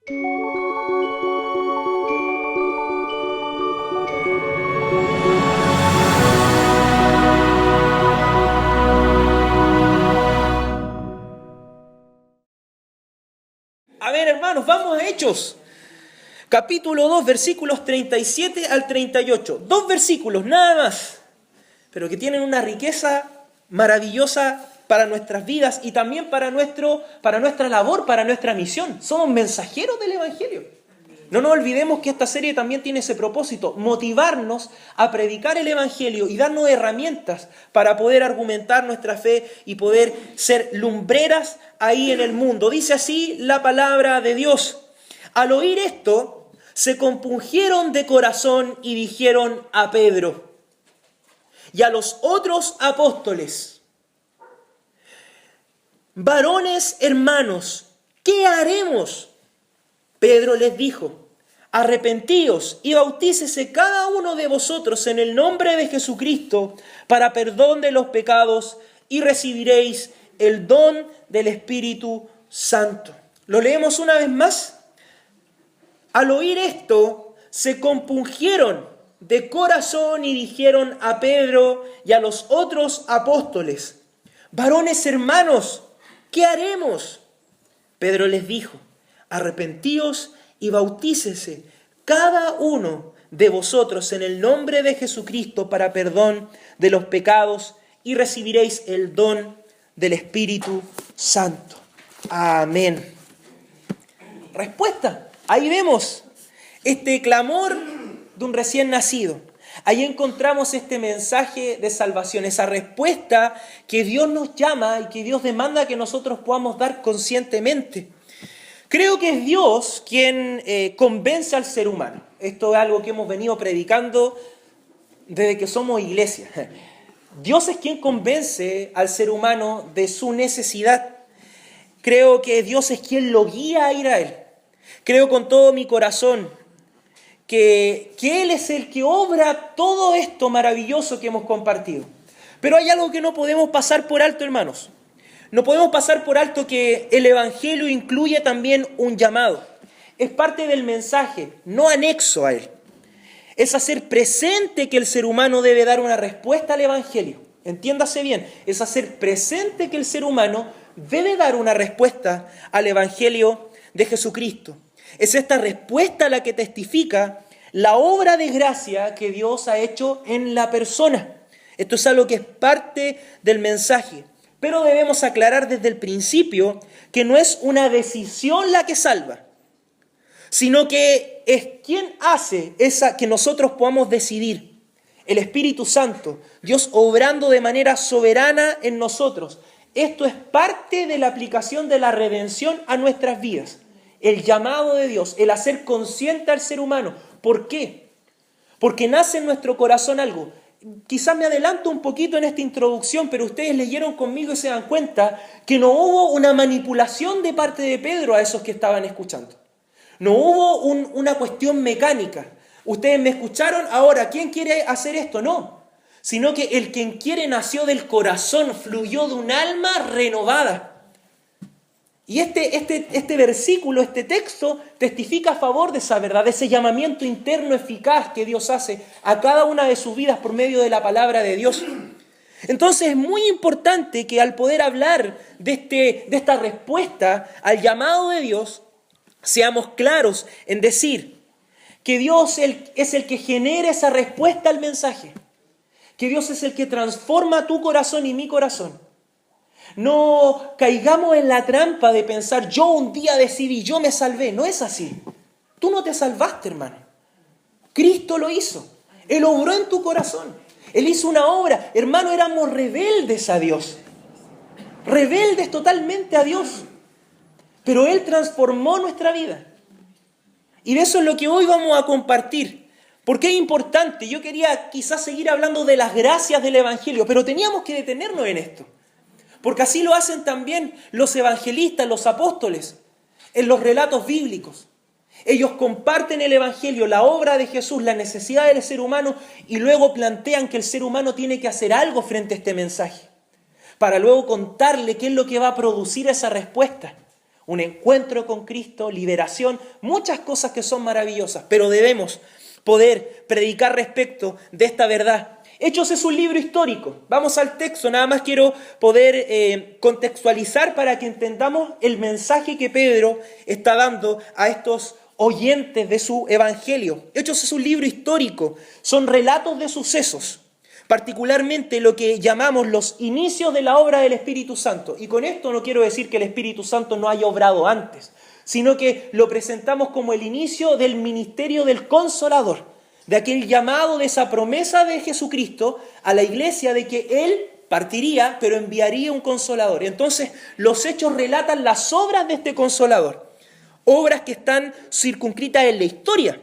A ver, hermanos, vamos a Hechos. Capítulo 2, versículos 37 al 38. 2 versículos, nada más, pero que tienen una riqueza maravillosa para nuestras vidas y también para nuestra labor, para nuestra misión. Somos mensajeros del Evangelio. No nos olvidemos que esta serie también tiene ese propósito, motivarnos a predicar el Evangelio y darnos herramientas para poder argumentar nuestra fe y poder ser lumbreras ahí en el mundo. Dice así la palabra de Dios. Al oír esto, se compungieron de corazón y dijeron a Pedro y a los otros apóstoles: varones hermanos, ¿qué haremos? Pedro les dijo: arrepentíos y bautícese cada uno de vosotros en el nombre de Jesucristo para perdón de los pecados y recibiréis el don del Espíritu Santo. ¿Lo leemos una vez más? Al oír esto, se compungieron de corazón y dijeron a Pedro y a los otros apóstoles: varones hermanos, ¿qué haremos? Pedro les dijo: arrepentíos y bautícese cada uno de vosotros en el nombre de Jesucristo para perdón de los pecados y recibiréis el don del Espíritu Santo. Amén. Respuesta. Ahí vemos este clamor de un recién nacido. Ahí encontramos este mensaje de salvación, esa respuesta que Dios nos llama y que Dios demanda que nosotros podamos dar conscientemente. Creo que es Dios quien convence al ser humano. Esto es algo que hemos venido predicando desde que somos iglesia. Dios es quien convence al ser humano de su necesidad. Creo que Dios es quien lo guía a ir a Él. Creo con todo mi corazón que Él es el que obra todo esto maravilloso que hemos compartido. Pero hay algo que no podemos pasar por alto, hermanos. No podemos pasar por alto que el Evangelio incluye también un llamado. Es parte del mensaje, no anexo a él. Es hacer presente que el ser humano debe dar una respuesta al Evangelio. Entiéndase bien, es hacer presente que el ser humano debe dar una respuesta al Evangelio de Jesucristo. Es esta respuesta la que testifica la obra de gracia que Dios ha hecho en la persona. Esto es algo que es parte del mensaje. Pero debemos aclarar desde el principio que no es una decisión la que salva, sino que es quien hace que nosotros podamos decidir. El Espíritu Santo, Dios obrando de manera soberana en nosotros. Esto es parte de la aplicación de la redención a nuestras vidas. El llamado de Dios, el hacer consciente al ser humano. ¿Por qué? Porque nace en nuestro corazón algo. Quizás me adelanto un poquito en esta introducción, pero ustedes leyeron conmigo y se dan cuenta que no hubo una manipulación de parte de Pedro a esos que estaban escuchando. No hubo una cuestión mecánica. Ustedes me escucharon, ahora, ¿quién quiere hacer esto? No. Sino que el quien quiere nació del corazón, fluyó de un alma renovada. Y este versículo, este texto, testifica a favor de esa verdad, de ese llamamiento interno eficaz que Dios hace a cada una de sus vidas por medio de la palabra de Dios. Entonces es muy importante que al poder hablar de esta respuesta al llamado de Dios, seamos claros en decir que Dios es el que genera esa respuesta al mensaje, que Dios es el que transforma tu corazón y mi corazón. No caigamos en la trampa de pensar, yo un día decidí, yo me salvé. No es así. Tú no te salvaste, hermano. Cristo lo hizo. Él obró en tu corazón. Él hizo una obra. Hermano, éramos rebeldes a Dios. Rebeldes totalmente a Dios. Pero Él transformó nuestra vida. Y de eso es lo que hoy vamos a compartir. Porque es importante. Yo quería quizás seguir hablando de las gracias del Evangelio, pero teníamos que detenernos en esto. Porque así lo hacen también los evangelistas, los apóstoles, en los relatos bíblicos. Ellos comparten el Evangelio, la obra de Jesús, la necesidad del ser humano, y luego plantean que el ser humano tiene que hacer algo frente a este mensaje, para luego contarle qué es lo que va a producir esa respuesta. un encuentro con Cristo, liberación, muchas cosas que son maravillosas, pero debemos poder predicar respecto de esta verdad. Hechos es un libro histórico. Vamos al texto, nada más quiero poder contextualizar para que entendamos el mensaje que Pedro está dando a estos oyentes de su evangelio. Hechos es un libro histórico, son relatos de sucesos, particularmente lo que llamamos los inicios de la obra del Espíritu Santo. Y con esto no quiero decir que el Espíritu Santo no haya obrado antes, sino que lo presentamos como el inicio del ministerio del Consolador, de aquel llamado, de esa promesa de Jesucristo a la iglesia de que Él partiría, pero enviaría un Consolador. Entonces, los hechos relatan las obras de este Consolador, obras que están circunscritas en la historia.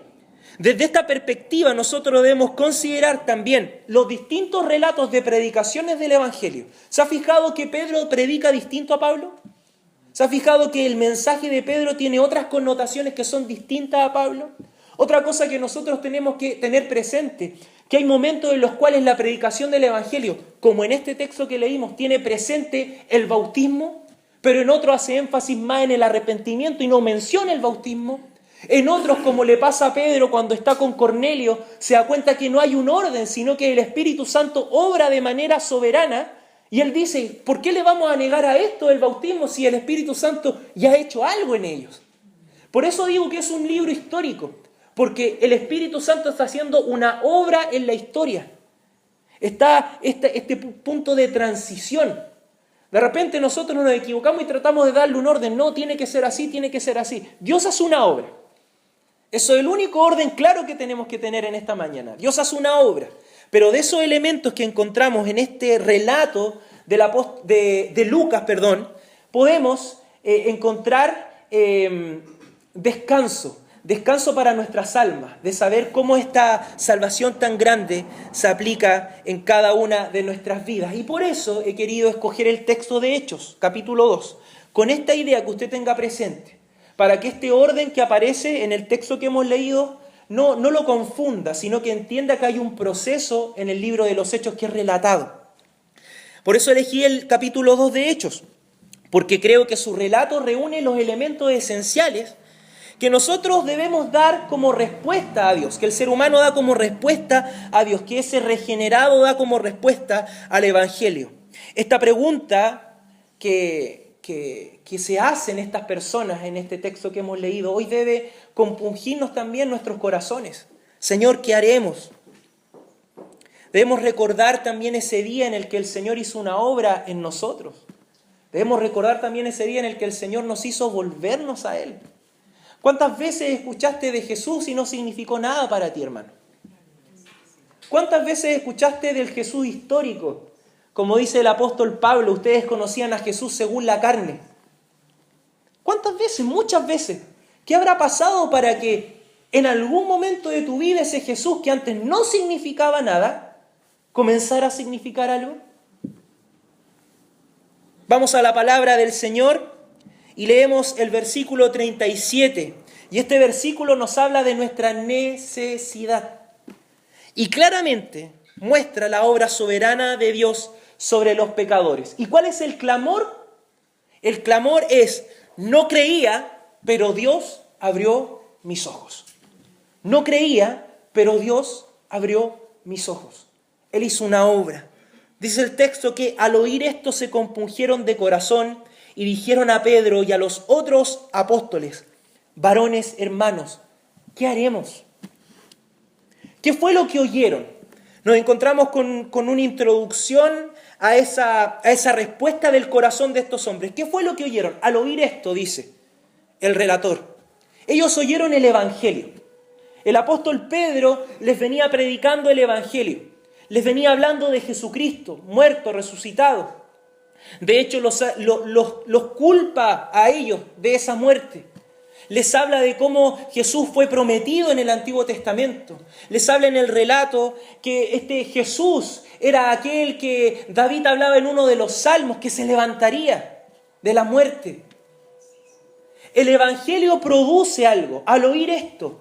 Desde esta perspectiva, nosotros debemos considerar también los distintos relatos de predicaciones del Evangelio. ¿Se ha fijado que Pedro predica distinto a Pablo? ¿Se ha fijado que el mensaje de Pedro tiene otras connotaciones que son distintas a Pablo? Otra cosa que nosotros tenemos que tener presente, que hay momentos en los cuales la predicación del Evangelio, como en este texto que leímos, tiene presente el bautismo, pero en otros hace énfasis más en el arrepentimiento y no menciona el bautismo. En otros, como le pasa a Pedro cuando está con Cornelio, se da cuenta que no hay un orden, sino que el Espíritu Santo obra de manera soberana. Y él dice, ¿por qué le vamos a negar a esto el bautismo si el Espíritu Santo ya ha hecho algo en ellos? Por eso digo que es un libro histórico, porque el Espíritu Santo está haciendo una obra en la historia. Está este punto de transición. De repente nosotros nos equivocamos y tratamos de darle un orden. No, tiene que ser así, tiene que ser así. Dios hace una obra. Eso es el único orden claro que tenemos que tener en esta mañana. Dios hace una obra. Pero de esos elementos que encontramos en este relato de Lucas, podemos encontrar descanso. Descanso para nuestras almas, de saber cómo esta salvación tan grande se aplica en cada una de nuestras vidas. Y por eso he querido escoger el texto de Hechos, capítulo 2, con esta idea que usted tenga presente, para que este orden que aparece en el texto que hemos leído no lo confunda, sino que entienda que hay un proceso en el libro de los Hechos que es relatado. Por eso elegí el capítulo 2 de Hechos, porque creo que su relato reúne los elementos esenciales que nosotros debemos dar como respuesta a Dios, que el ser humano da como respuesta a Dios, que ese regenerado da como respuesta al Evangelio. Esta pregunta que se hacen estas personas en este texto que hemos leído hoy debe compungirnos también nuestros corazones. Señor, ¿qué haremos? Debemos recordar también ese día en el que el Señor hizo una obra en nosotros. Debemos recordar también ese día en el que el Señor nos hizo volvernos a Él. ¿Cuántas veces escuchaste de Jesús y no significó nada para ti, hermano? ¿Cuántas veces escuchaste del Jesús histórico? Como dice el apóstol Pablo, ustedes conocían a Jesús según la carne. ¿Cuántas veces? Muchas veces. ¿Qué habrá pasado para que en algún momento de tu vida ese Jesús que antes no significaba nada, comenzara a significar algo? Vamos a la palabra del Señor y leemos el versículo 37. Y este versículo nos habla de nuestra necesidad. Y claramente muestra la obra soberana de Dios sobre los pecadores. ¿Y cuál es el clamor? El clamor es, no creía, pero Dios abrió mis ojos. No creía, pero Dios abrió mis ojos. Él hizo una obra. Dice el texto que al oír esto se compungieron de corazón y dijeron a Pedro y a los otros apóstoles, varones hermanos, ¿qué haremos? ¿Qué fue lo que oyeron? Nos encontramos con una introducción a esa respuesta del corazón de estos hombres. ¿Qué fue lo que oyeron? Al oír esto, dice el relator, ellos oyeron el Evangelio. El apóstol Pedro les venía predicando el Evangelio. Les venía hablando de Jesucristo, muerto, resucitado. De hecho, los culpa a ellos de esa muerte. Les habla de cómo Jesús fue prometido en el Antiguo Testamento. Les habla en el relato que este Jesús era aquel que David hablaba en uno de los salmos, que se levantaría de la muerte. El Evangelio produce algo. Al oír esto,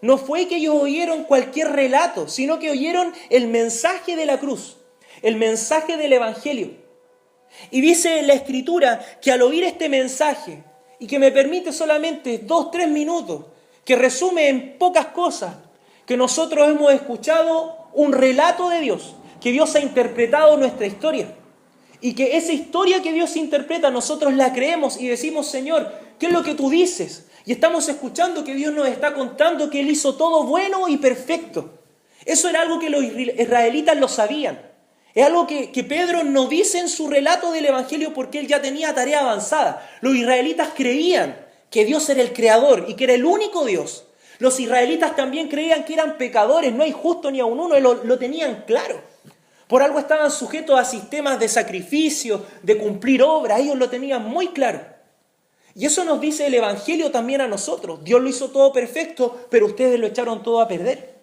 no fue que ellos oyeron cualquier relato, sino que oyeron el mensaje de la cruz, el mensaje del Evangelio. Y dice la Escritura que al oír este mensaje y que me permite solamente 2, 3 minutos, que resume en pocas cosas, que nosotros hemos escuchado un relato de Dios, que Dios ha interpretado nuestra historia, y que esa historia que Dios interpreta nosotros la creemos y decimos, Señor, ¿qué es lo que tú dices? Y estamos escuchando que Dios nos está contando que Él hizo todo bueno y perfecto. Eso era algo que los israelitas lo sabían. Es algo que Pedro no dice en su relato del Evangelio porque él ya tenía tarea avanzada. Los israelitas creían que Dios era el creador y que era el único Dios. Los israelitas también creían que eran pecadores, no hay justo ni a un uno, lo tenían claro. Por algo estaban sujetos a sistemas de sacrificio, de cumplir obras, ellos lo tenían muy claro. Y eso nos dice el Evangelio también a nosotros. Dios lo hizo todo perfecto, pero ustedes lo echaron todo a perder.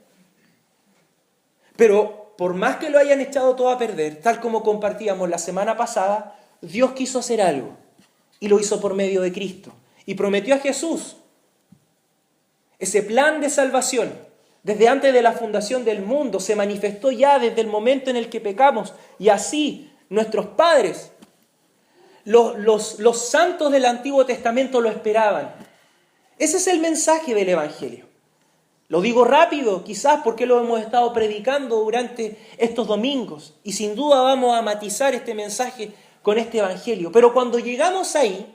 Pero por más que lo hayan echado todo a perder, tal como compartíamos la semana pasada, Dios quiso hacer algo y lo hizo por medio de Cristo. Y prometió a Jesús ese plan de salvación. Desde antes de la fundación del mundo se manifestó ya desde el momento en el que pecamos. Y así nuestros padres, los santos del Antiguo Testamento lo esperaban. Ese es el mensaje del Evangelio. Lo digo rápido, quizás porque lo hemos estado predicando durante estos domingos. Y sin duda vamos a matizar este mensaje con este Evangelio. Pero cuando llegamos ahí,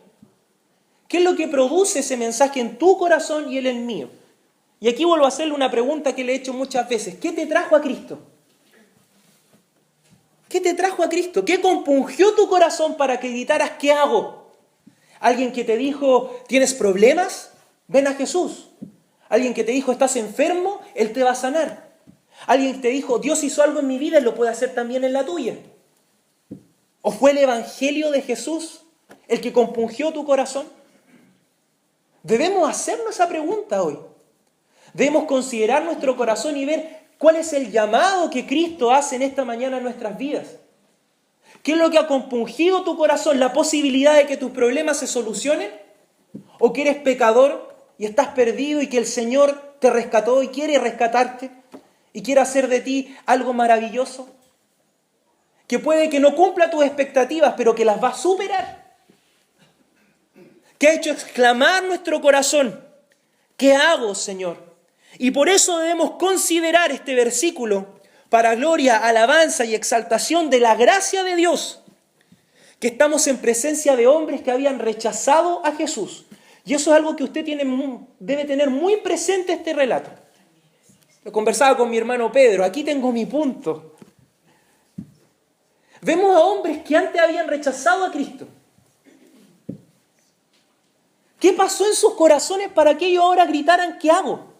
¿qué es lo que produce ese mensaje en tu corazón y en el mío? Y aquí vuelvo a hacerle una pregunta que le he hecho muchas veces. ¿Qué te trajo a Cristo? ¿Qué te trajo a Cristo? ¿Qué compungió tu corazón para que gritaras, ¿qué hago? ¿Alguien que te dijo, ¿tienes problemas? Ven a Jesús. ¿Alguien que te dijo, estás enfermo? Él te va a sanar. ¿Alguien que te dijo, Dios hizo algo en mi vida y lo puede hacer también en la tuya? ¿O fue el Evangelio de Jesús el que compungió tu corazón? Debemos hacernos esa pregunta hoy. Debemos considerar nuestro corazón y ver cuál es el llamado que Cristo hace en esta mañana en nuestras vidas. ¿Qué es lo que ha compungido tu corazón? ¿La posibilidad de que tus problemas se solucionen? ¿O que eres pecador y estás perdido y que el Señor te rescató y quiere rescatarte? ¿Y quiere hacer de ti algo maravilloso? Que puede que no cumpla tus expectativas, pero que las va a superar. Que ha hecho exclamar nuestro corazón, ¿qué hago, Señor? Y por eso debemos considerar este versículo para gloria, alabanza y exaltación de la gracia de Dios, que estamos en presencia de hombres que habían rechazado a Jesús. Y eso es algo que usted debe tener muy presente este relato. Lo conversaba con mi hermano Pedro, aquí tengo mi punto. Vemos a hombres que antes habían rechazado a Cristo. ¿Qué pasó en sus corazones para que ellos ahora gritaran, ¿qué hago?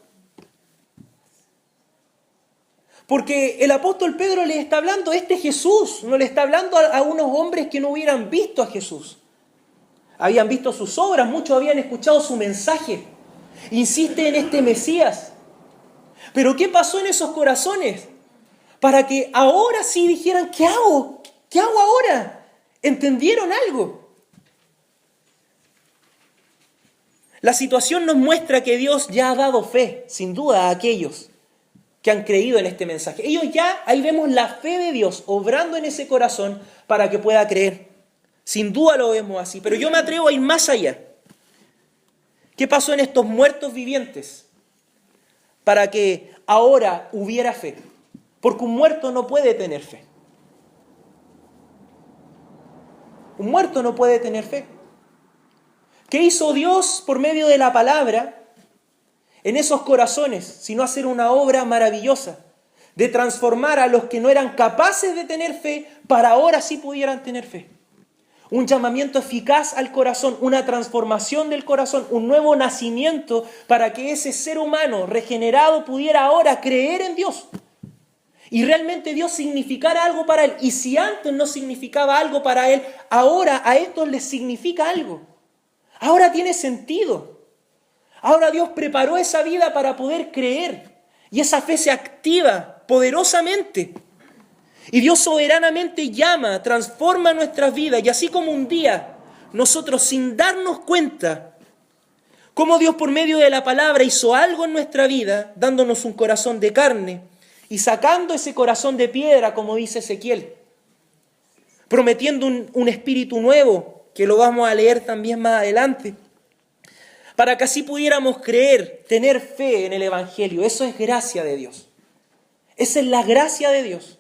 Porque el apóstol Pedro les está hablando, Jesús, no le está hablando a unos hombres que no hubieran visto a Jesús. Habían visto sus obras, muchos habían escuchado su mensaje. Insiste en este Mesías. Pero ¿qué pasó en esos corazones? Para que ahora sí dijeran, ¿qué hago? ¿Qué hago ahora? ¿Entendieron algo? La situación nos muestra que Dios ya ha dado fe, sin duda, a aquellos que han creído en este mensaje. Ellos ya, ahí vemos la fe de Dios obrando en ese corazón para que pueda creer. Sin duda lo vemos así, pero yo me atrevo a ir más allá. ¿Qué pasó en estos muertos vivientes para que ahora hubiera fe? Porque un muerto no puede tener fe. Un muerto no puede tener fe. ¿Qué hizo Dios por medio de la palabra en esos corazones, sino hacer una obra maravillosa de transformar a los que no eran capaces de tener fe para ahora sí pudieran tener fe? Un llamamiento eficaz al corazón, una transformación del corazón, un nuevo nacimiento para que ese ser humano regenerado pudiera ahora creer en Dios. Y realmente Dios significara algo para él. Y si antes no significaba algo para él, ahora a estos les significa algo. Ahora tiene sentido. Ahora Dios preparó esa vida para poder creer. Y esa fe se activa poderosamente. Y Dios soberanamente llama, transforma nuestras vidas. Y así como un día nosotros sin darnos cuenta, cómo Dios por medio de la palabra hizo algo en nuestra vida, dándonos un corazón de carne y sacando ese corazón de piedra, como dice Ezequiel, prometiendo un espíritu nuevo, que lo vamos a leer también más adelante. para que así pudiéramos creer, tener fe en el Evangelio. Eso es gracia de Dios. Esa es la gracia de Dios.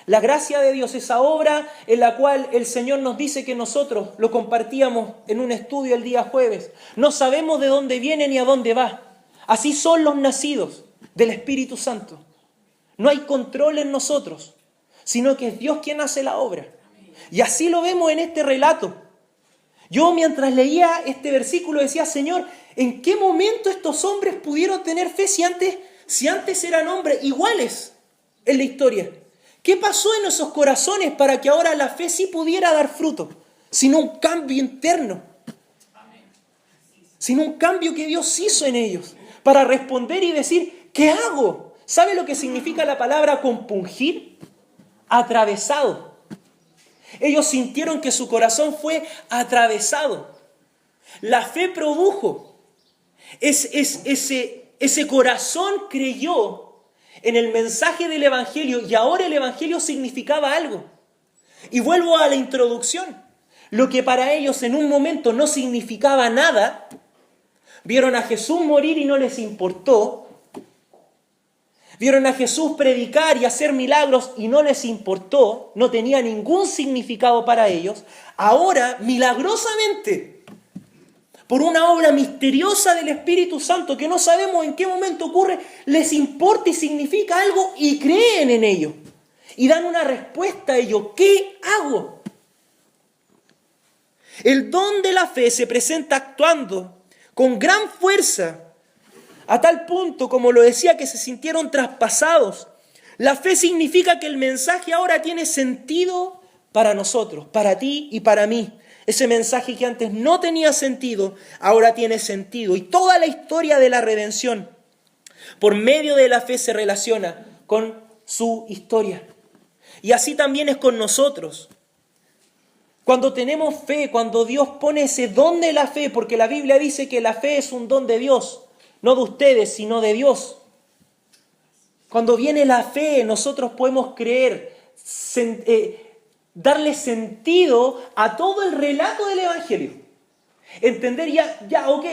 La gracia de Dios, esa obra en la cual el Señor nos dice que nosotros lo compartíamos en un estudio el día jueves. No sabemos de dónde viene ni a dónde va. Así son los nacidos del Espíritu Santo. No hay control en nosotros, sino que es Dios quien hace la obra. Y así lo vemos en este relato. Yo mientras leía este versículo decía, Señor, ¿en qué momento estos hombres pudieron tener fe si antes eran hombres iguales en la historia? ¿Qué pasó en esos corazones para que ahora la fe sí pudiera dar fruto? Sino un cambio interno. Sino un cambio que Dios hizo en ellos para responder y decir, ¿qué hago? ¿Sabe lo que significa la palabra compungir? Atravesado. Ellos sintieron que su corazón fue atravesado. La fe produjo. Ese corazón creyó en el mensaje del Evangelio y ahora el Evangelio significaba algo. Y vuelvo a la introducción. Lo que para ellos en un momento no significaba nada, vieron a Jesús morir y no les importó. Vieron a Jesús predicar y hacer milagros y no les importó, no tenía ningún significado para ellos. Ahora, milagrosamente, por una obra misteriosa del Espíritu Santo que no sabemos en qué momento ocurre, les importa y significa algo y creen en ello. Y dan una respuesta a ello. ¿Qué hago? El don de la fe se presenta actuando con gran fuerza, a tal punto, como lo decía, que se sintieron traspasados. La fe significa que el mensaje ahora tiene sentido para nosotros, para ti y para mí. Ese mensaje que antes no tenía sentido, ahora tiene sentido. Y toda la historia de la redención, por medio de la fe, se relaciona con su historia. Y así también es con nosotros. Cuando tenemos fe, cuando Dios pone ese don de la fe, porque la Biblia dice que la fe es un don de Dios, no de ustedes, sino de Dios. Cuando viene la fe, nosotros podemos creer, darle sentido a todo el relato del Evangelio. Entender ok,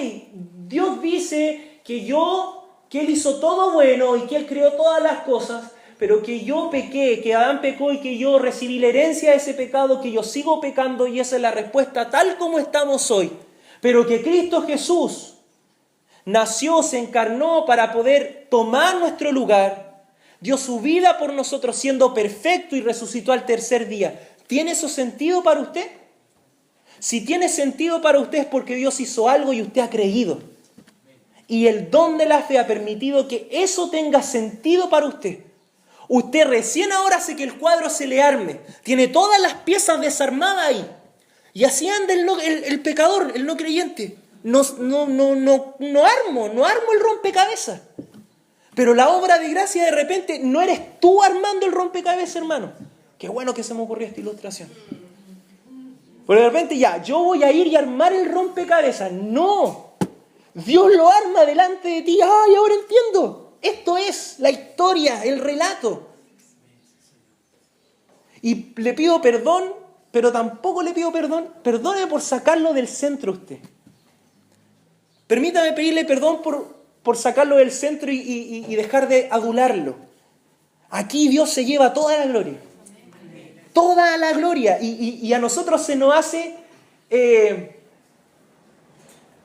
Dios dice que Él hizo todo bueno y que Él creó todas las cosas, pero que yo pequé, que Adán pecó y que yo recibí la herencia de ese pecado, que yo sigo pecando y esa es la respuesta tal como estamos hoy. Pero que Cristo Jesús nació, se encarnó para poder tomar nuestro lugar, dio su vida por nosotros siendo perfecto y resucitó al tercer día. ¿Tiene eso sentido para usted? Si tiene sentido para usted es porque Dios hizo algo y usted ha creído. Y el don de la fe ha permitido que eso tenga sentido para usted. Usted recién ahora hace que el cuadro se le arme. Tiene todas las piezas desarmadas ahí. Y así anda el pecador, el no creyente. No armo el rompecabezas. Pero la obra de gracia de repente no eres tú armando el rompecabezas, hermano. Qué bueno que se me ocurrió esta ilustración. Pero de repente yo voy a ir y armar el rompecabezas. No. Dios lo arma delante de ti. ¡Ay, ahora entiendo! Esto es la historia, el relato. Y le pido perdón, pero tampoco le pido perdón. Perdone por sacarlo del centro usted. Permítame pedirle perdón por sacarlo del centro y dejar de adularlo. Aquí Dios se lleva toda la gloria. Toda la gloria. Y a nosotros se nos hace...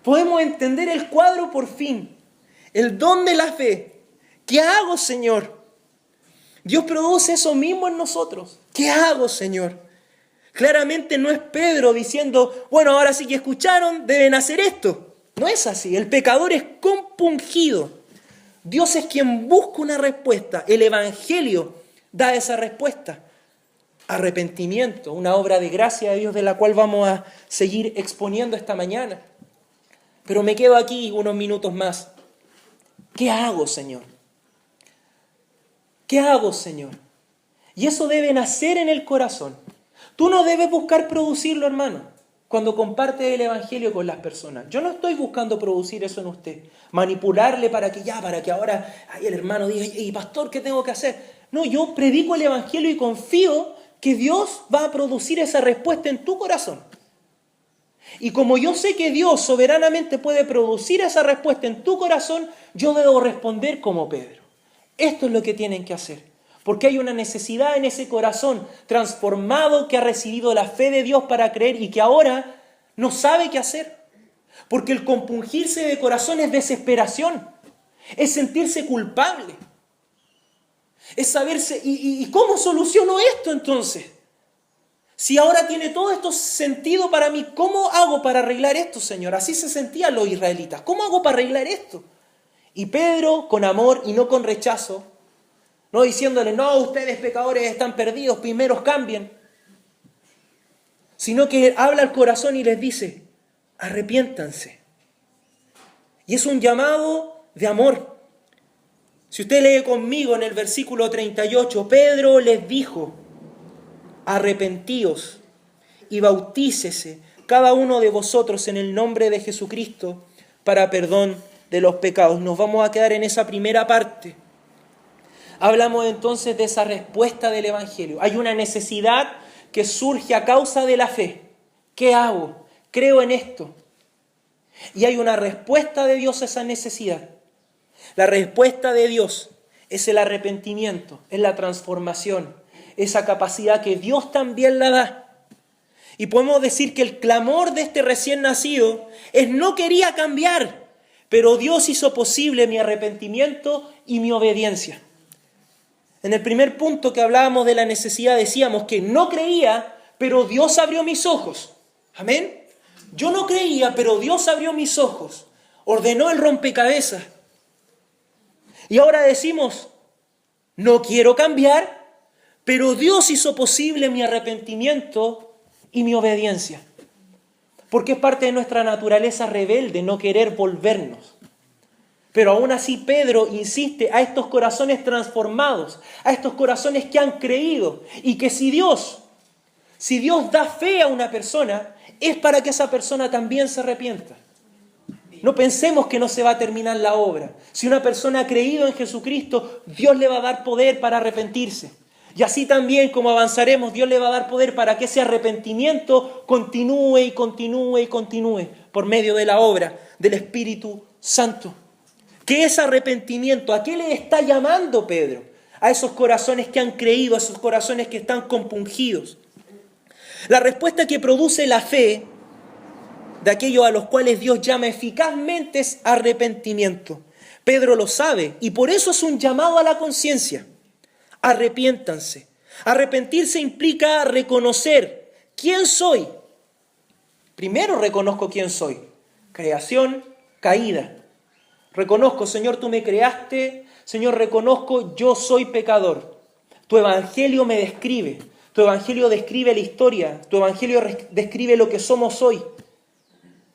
podemos entender el cuadro por fin. El don de la fe. ¿Qué hago, Señor? Dios produce eso mismo en nosotros. ¿Qué hago, Señor? Claramente no es Pedro diciendo, bueno, ahora sí que escucharon, deben hacer esto. No es así. El pecador es compungido. Dios es quien busca una respuesta. El Evangelio da esa respuesta. Arrepentimiento, una obra de gracia de Dios de la cual vamos a seguir exponiendo esta mañana. Pero me quedo aquí unos minutos más. ¿Qué hago, Señor? ¿Qué hago, Señor? Y eso debe nacer en el corazón. Tú no debes buscar producirlo, hermano, cuando compartes el Evangelio con las personas. Yo no estoy buscando producir eso en usted. Manipularle para que ahora el hermano diga, hey, pastor, ¿qué tengo que hacer? No, yo predico el Evangelio y confío que Dios va a producir esa respuesta en tu corazón. Y como yo sé que Dios soberanamente puede producir esa respuesta en tu corazón, yo debo responder como Pedro. Esto es lo que tienen que hacer. Porque hay una necesidad en ese corazón transformado que ha recibido la fe de Dios para creer y que ahora no sabe qué hacer. Porque el compungirse de corazón es desesperación, es sentirse culpable, es saberse, ¿y cómo soluciono esto entonces? Si ahora tiene todo esto sentido para mí, ¿cómo hago para arreglar esto, Señor? Así se sentían los israelitas. ¿Cómo hago para arreglar esto? Y Pedro, con amor y no con rechazo, no diciéndole, no, ustedes pecadores están perdidos, primero cambien, sino que habla al corazón y les dice, arrepiéntanse. Y es un llamado de amor. Si usted lee conmigo en el versículo 38, Pedro les dijo, arrepentíos y bautícese cada uno de vosotros en el nombre de Jesucristo para perdón de los pecados. Nos vamos a quedar en esa primera parte. Hablamos entonces de esa respuesta del Evangelio. Hay una necesidad que surge a causa de la fe. ¿Qué hago? Creo en esto. Y hay una respuesta de Dios a esa necesidad. La respuesta de Dios es el arrepentimiento, es la transformación, esa capacidad que Dios también la da. Y podemos decir que el clamor de este recién nacido es no quería cambiar, pero Dios hizo posible mi arrepentimiento y mi obediencia. En el primer punto que hablábamos de la necesidad decíamos que no creía, pero Dios abrió mis ojos. Amén. Yo no creía, pero Dios abrió mis ojos. Ordenó el rompecabezas. Y ahora decimos, no quiero cambiar, pero Dios hizo posible mi arrepentimiento y mi obediencia. Porque es parte de nuestra naturaleza rebelde no querer volvernos. Pero aún así Pedro insiste a estos corazones transformados, a estos corazones que han creído y que si Dios da fe a una persona, es para que esa persona también se arrepienta. No pensemos que no se va a terminar la obra. Si una persona ha creído en Jesucristo, Dios le va a dar poder para arrepentirse. Y así también como avanzaremos, Dios le va a dar poder para que ese arrepentimiento continúe y continúe y continúe por medio de la obra del Espíritu Santo. ¿Qué es arrepentimiento? ¿A qué le está llamando Pedro? A esos corazones que han creído, a esos corazones que están compungidos. La respuesta que produce la fe de aquellos a los cuales Dios llama eficazmente es arrepentimiento. Pedro lo sabe y por eso es un llamado a la conciencia. Arrepiéntanse. Arrepentirse implica reconocer quién soy. Primero reconozco quién soy. Creación, caída. Reconozco, Señor, tú me creaste. Señor, reconozco, yo soy pecador. Tu evangelio me describe. Tu evangelio describe la historia. Tu evangelio describe lo que somos hoy.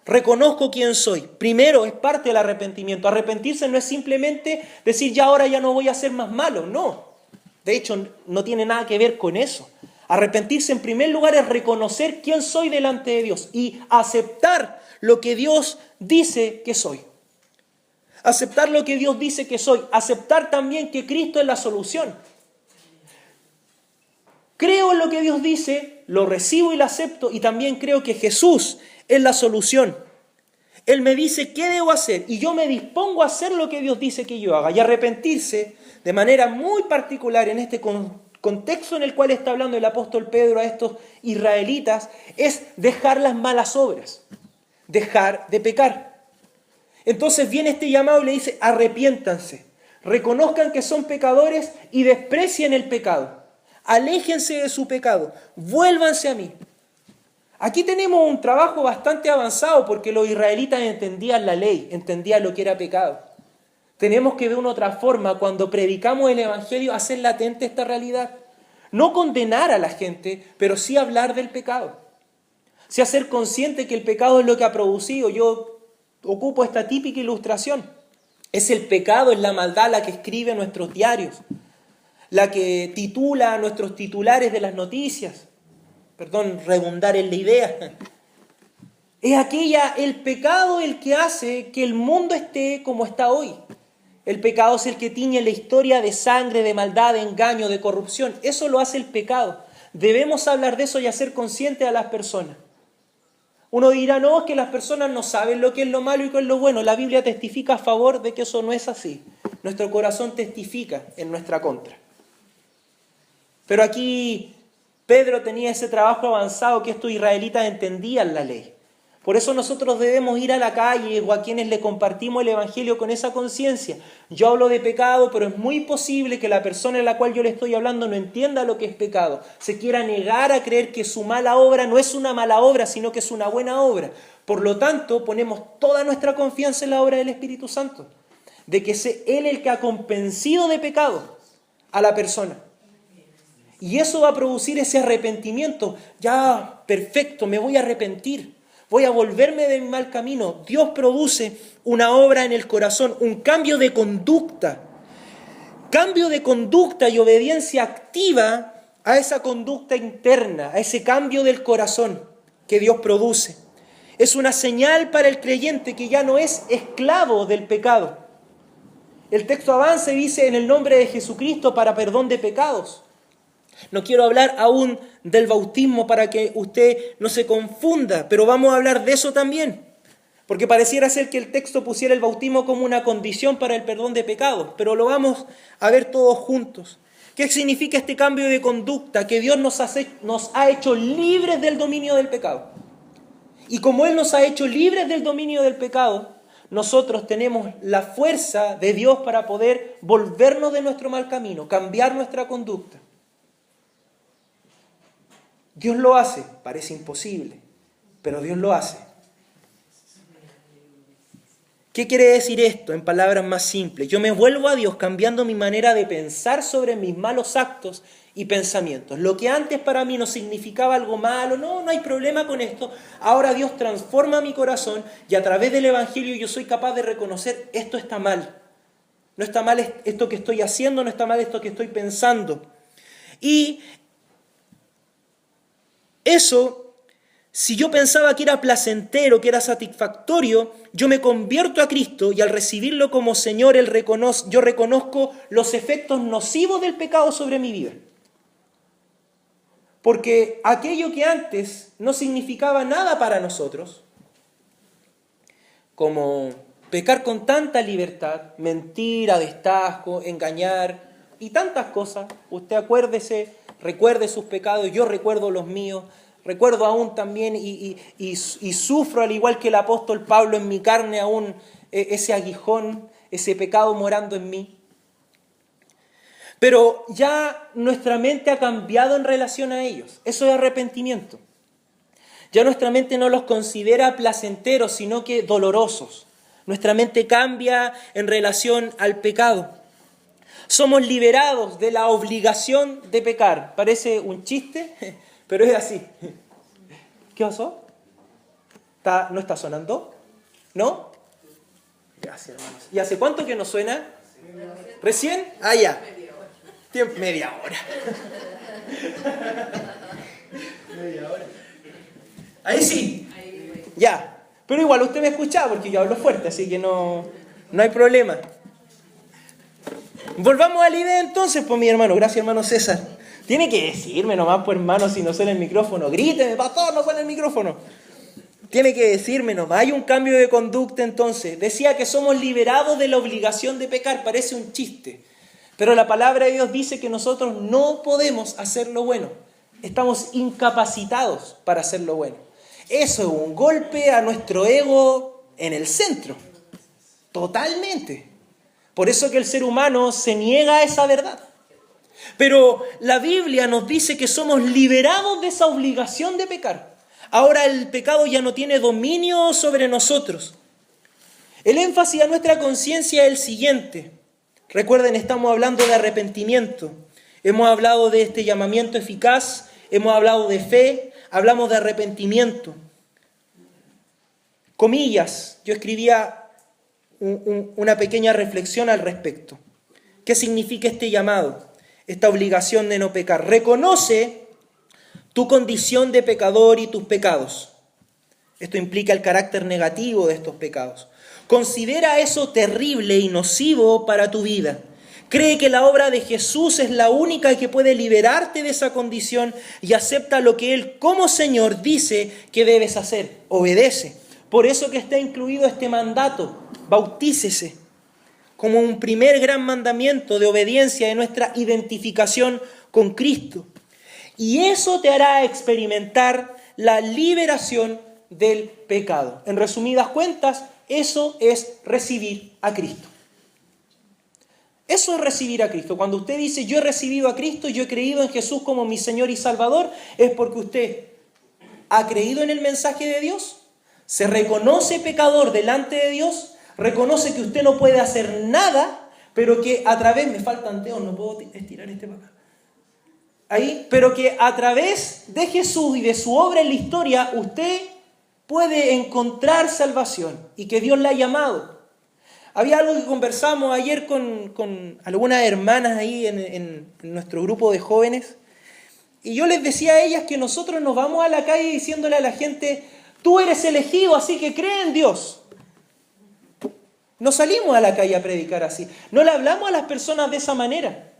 Reconozco quién soy. Primero es parte del arrepentimiento. Arrepentirse no es simplemente decir ya ahora ya no voy a ser más malo. No. De hecho, no tiene nada que ver con eso. Arrepentirse en primer lugar es reconocer quién soy delante de Dios y aceptar lo que Dios dice que soy. Aceptar lo que Dios dice que soy. Aceptar también que Cristo es la solución. Creo en lo que Dios dice, lo recibo y lo acepto y también creo que Jesús es la solución. Él me dice qué debo hacer y yo me dispongo a hacer lo que Dios dice que yo haga. Y arrepentirse de manera muy particular en este contexto en el cual está hablando el apóstol Pedro a estos israelitas es dejar las malas obras, dejar de pecar. Entonces viene este llamado y le dice arrepiéntanse, reconozcan que son pecadores y desprecien el pecado. Aléjense de su pecado, vuélvanse a mí. Aquí tenemos un trabajo bastante avanzado porque los israelitas entendían la ley, entendían lo que era pecado. Tenemos que de una otra forma, cuando predicamos el Evangelio, hacer latente esta realidad. No condenar a la gente, pero sí hablar del pecado. Sí hacer consciente que el pecado es lo que ha producido. Yo ocupo esta típica ilustración. Es el pecado, es la maldad la que escribe nuestros diarios, la que titula nuestros titulares de las noticias. Perdón, redundar en la idea. Es el pecado el que hace que el mundo esté como está hoy. El pecado es el que tiñe la historia de sangre, de maldad, de engaño, de corrupción. Eso lo hace el pecado. Debemos hablar de eso y hacer consciente a las personas. Uno dirá, no, es que las personas no saben lo que es lo malo y qué es lo bueno. La Biblia testifica a favor de que eso no es así. Nuestro corazón testifica en nuestra contra. Pero aquí Pedro tenía ese trabajo avanzado que estos israelitas entendían la ley. Por eso nosotros debemos ir a la calle o a quienes le compartimos el Evangelio con esa conciencia. Yo hablo de pecado, pero es muy posible que la persona en la cual yo le estoy hablando no entienda lo que es pecado. Se quiera negar a creer que su mala obra no es una mala obra, sino que es una buena obra. Por lo tanto, ponemos toda nuestra confianza en la obra del Espíritu Santo. De que es Él el que ha convencido de pecado a la persona. Y eso va a producir ese arrepentimiento. Ya, perfecto, me voy a arrepentir. Voy a volverme de mi mal camino. Dios produce una obra en el corazón, un cambio de conducta. Cambio de conducta y obediencia activa a esa conducta interna, a ese cambio del corazón que Dios produce. Es una señal para el creyente que ya no es esclavo del pecado. El texto avanza y dice, en el nombre de Jesucristo para perdón de pecados. No quiero hablar aún del bautismo para que usted no se confunda, pero vamos a hablar de eso también. Porque pareciera ser que el texto pusiera el bautismo como una condición para el perdón de pecados, pero lo vamos a ver todos juntos. ¿Qué significa este cambio de conducta? Que Dios nos ha hecho libres del dominio del pecado. Y como Él nos ha hecho libres del dominio del pecado, nosotros tenemos la fuerza de Dios para poder volvernos de nuestro mal camino, cambiar nuestra conducta. Dios lo hace, parece imposible, pero Dios lo hace. ¿Qué quiere decir esto en palabras más simples? Yo me vuelvo a Dios cambiando mi manera de pensar sobre mis malos actos y pensamientos. Lo que antes para mí no significaba algo malo, no hay problema con esto. Ahora Dios transforma mi corazón y a través del Evangelio yo soy capaz de reconocer esto está mal. No está mal esto que estoy haciendo, no está mal esto que estoy pensando. Y eso, si yo pensaba que era placentero, que era satisfactorio, yo me convierto a Cristo y al recibirlo como Señor, yo reconozco los efectos nocivos del pecado sobre mi vida. Porque aquello que antes no significaba nada para nosotros, como pecar con tanta libertad, mentir a destajo, engañar y tantas cosas, usted acuérdese, recuerde sus pecados, yo recuerdo los míos, recuerdo aún también y sufro al igual que el apóstol Pablo en mi carne aún ese aguijón, ese pecado morando en mí. Pero ya nuestra mente ha cambiado en relación a ellos, eso es arrepentimiento. Ya nuestra mente no los considera placenteros, sino que dolorosos. Nuestra mente cambia en relación al pecado. Somos liberados de la obligación de pecar. Parece un chiste, pero es así. ¿Qué pasó? ¿No está sonando? ¿No? Gracias, hermanos. ¿Y hace cuánto que no suena? ¿Recién? Ah, ya. Media hora. Media hora. Ahí sí. Ya. Pero igual usted me escuchaba porque yo hablo fuerte, así que no hay problema. Volvamos a la idea entonces, pues mi hermano. Gracias, hermano César. Tiene que decirme nomás, pues hermano, si no suena el micrófono. Gríteme, pastor, no suena el micrófono. Tiene que decirme nomás. Hay un cambio de conducta entonces. Decía que somos liberados de la obligación de pecar. Parece un chiste. Pero la palabra de Dios dice que nosotros no podemos hacer lo bueno. Estamos incapacitados para hacer lo bueno. Eso es un golpe a nuestro ego en el centro. Totalmente. Por eso que el ser humano se niega a esa verdad. Pero la Biblia nos dice que somos liberados de esa obligación de pecar. Ahora el pecado ya no tiene dominio sobre nosotros. El énfasis a nuestra conciencia es el siguiente. Recuerden, estamos hablando de arrepentimiento. Hemos hablado de este llamamiento eficaz, hemos hablado de fe, hablamos de arrepentimiento. Comillas, yo escribía una pequeña reflexión al respecto. ¿Qué significa este llamado? Esta obligación de no pecar. Reconoce tu condición de pecador y tus pecados. Esto implica el carácter negativo de estos pecados. Considera eso terrible y nocivo para tu vida. Cree que la obra de Jesús es la única que puede liberarte de esa condición y acepta lo que Él como Señor dice que debes hacer. Obedece. Por eso que está incluido este mandato. Bautícese como un primer gran mandamiento de obediencia de nuestra identificación con Cristo. Y eso te hará experimentar la liberación del pecado. En resumidas cuentas, eso es recibir a Cristo. Eso es recibir a Cristo. Cuando usted dice, yo he recibido a Cristo, yo he creído en Jesús como mi Señor y Salvador, es porque usted ha creído en el mensaje de Dios, se reconoce pecador delante de Dios, reconoce que usted no puede hacer nada, pero que a través, me faltan dedos, no puedo estirar este para acá. Ahí, pero que a través de Jesús y de su obra en la historia, usted puede encontrar salvación y que Dios la ha llamado. Había algo que conversamos ayer con algunas hermanas ahí en nuestro grupo de jóvenes, y yo les decía a ellas que nosotros nos vamos a la calle diciéndole a la gente, tú eres elegido, así que cree en Dios. No salimos a la calle a predicar así, no le hablamos a las personas de esa manera.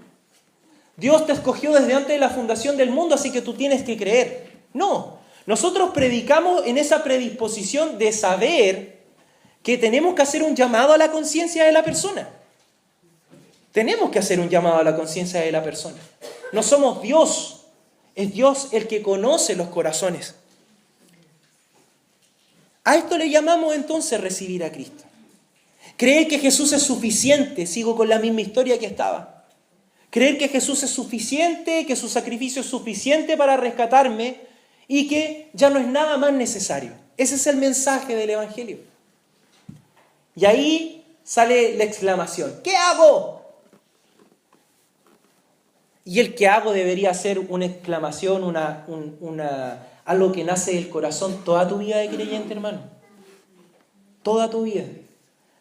Dios te escogió desde antes de la fundación del mundo, así que tú tienes que creer. No, nosotros predicamos en esa predisposición de saber que tenemos que hacer un llamado a la conciencia de la persona. Tenemos que hacer un llamado a la conciencia de la persona. No somos Dios, es Dios el que conoce los corazones. A esto le llamamos entonces recibir a Cristo. Creer que Jesús es suficiente, sigo con la misma historia que estaba. Creer que Jesús es suficiente, que su sacrificio es suficiente para rescatarme y que ya no es nada más necesario. Ese es el mensaje del Evangelio. Y ahí sale la exclamación, ¿qué hago? Y el ¿qué hago? Debería ser una exclamación, algo que nace del corazón toda tu vida de creyente, hermano. Toda tu vida.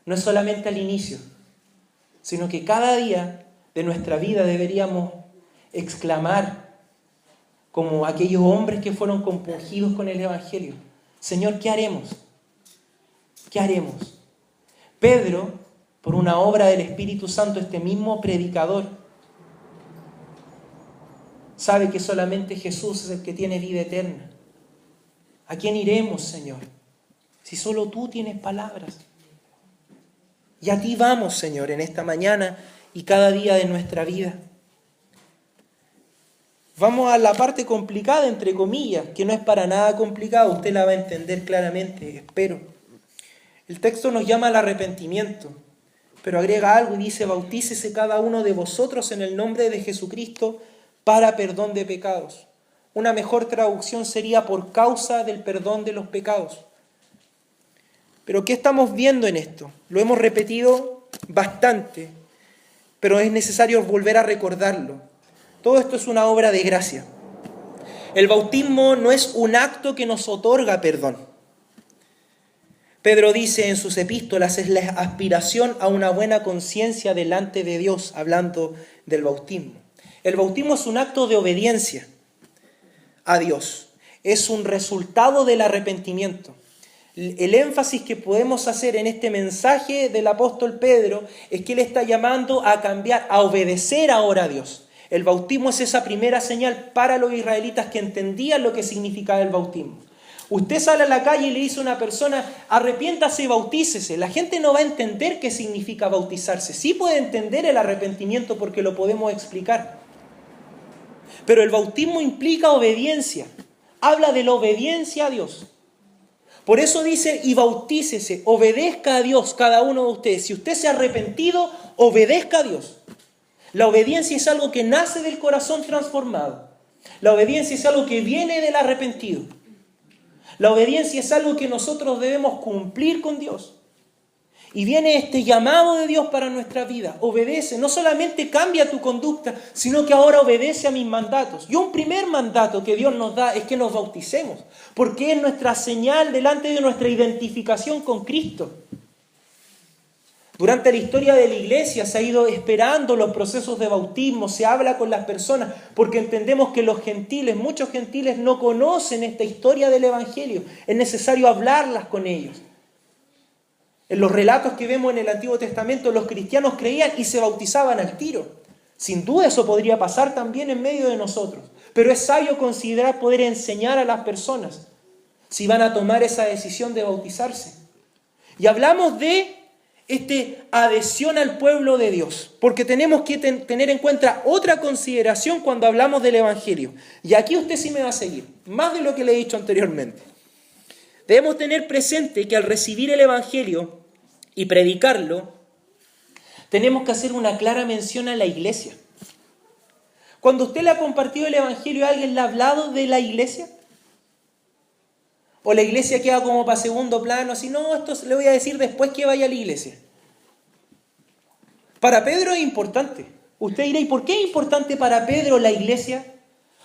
No es solamente al inicio, sino que cada día de nuestra vida deberíamos exclamar como aquellos hombres que fueron compungidos con el Evangelio. Señor, ¿qué haremos? ¿Qué haremos? Pedro, por una obra del Espíritu Santo, este mismo predicador, sabe que solamente Jesús es el que tiene vida eterna. ¿A quién iremos, Señor? Si solo tú tienes palabras. Y a ti vamos, Señor, en esta mañana y cada día de nuestra vida. Vamos a la parte complicada, entre comillas, que no es para nada complicada, usted la va a entender claramente, espero. El texto nos llama al arrepentimiento, pero agrega algo y dice, bautícese cada uno de vosotros en el nombre de Jesucristo para perdón de pecados. Una mejor traducción sería por causa del perdón de los pecados. Pero ¿qué estamos viendo en esto? Lo hemos repetido bastante, pero es necesario volver a recordarlo. Todo esto es una obra de gracia. El bautismo no es un acto que nos otorga perdón. Pedro dice en sus epístolas, es la aspiración a una buena conciencia delante de Dios, hablando del bautismo. El bautismo es un acto de obediencia a Dios. Es un resultado del arrepentimiento. El énfasis que podemos hacer en este mensaje del apóstol Pedro es que él está llamando a cambiar, a obedecer ahora a Dios. El bautismo es esa primera señal para los israelitas que entendían lo que significaba el bautismo. Usted sale a la calle y le dice a una persona, arrepiéntase y bautícese. La gente no va a entender qué significa bautizarse. Sí puede entender el arrepentimiento porque lo podemos explicar. Pero el bautismo implica obediencia. Habla de la obediencia a Dios. Por eso dice, y bautícese, obedezca a Dios cada uno de ustedes. Si usted se ha arrepentido, obedezca a Dios. La obediencia es algo que nace del corazón transformado. La obediencia es algo que viene del arrepentido. La obediencia es algo que nosotros debemos cumplir con Dios. Y viene este llamado de Dios para nuestra vida. Obedece, no solamente cambia tu conducta, sino que ahora obedece a mis mandatos. Y un primer mandato que Dios nos da es que nos bauticemos, porque es nuestra señal delante de nuestra identificación con Cristo. Durante la historia de la iglesia se ha ido esperando los procesos de bautismo, se habla con las personas porque entendemos que los gentiles, muchos gentiles no conocen esta historia del Evangelio. Es necesario hablarlas con ellos. En los relatos que vemos en el Antiguo Testamento, los cristianos creían y se bautizaban al tiro. Sin duda eso podría pasar también en medio de nosotros. Pero es sabio considerar poder enseñar a las personas si van a tomar esa decisión de bautizarse. Y hablamos de adhesión al pueblo de Dios, porque tenemos que tener en cuenta otra consideración cuando hablamos del Evangelio. Y aquí usted sí me va a seguir, más de lo que le he dicho anteriormente. Debemos tener presente que al recibir el Evangelio y predicarlo, tenemos que hacer una clara mención a la iglesia. Cuando usted le ha compartido el Evangelio, ¿alguien le ha hablado de la iglesia? ¿O la iglesia queda como para segundo plano? Así, no, esto le voy a decir después que vaya a la iglesia. Para Pedro es importante. Usted dirá, ¿y por qué es importante para Pedro la iglesia?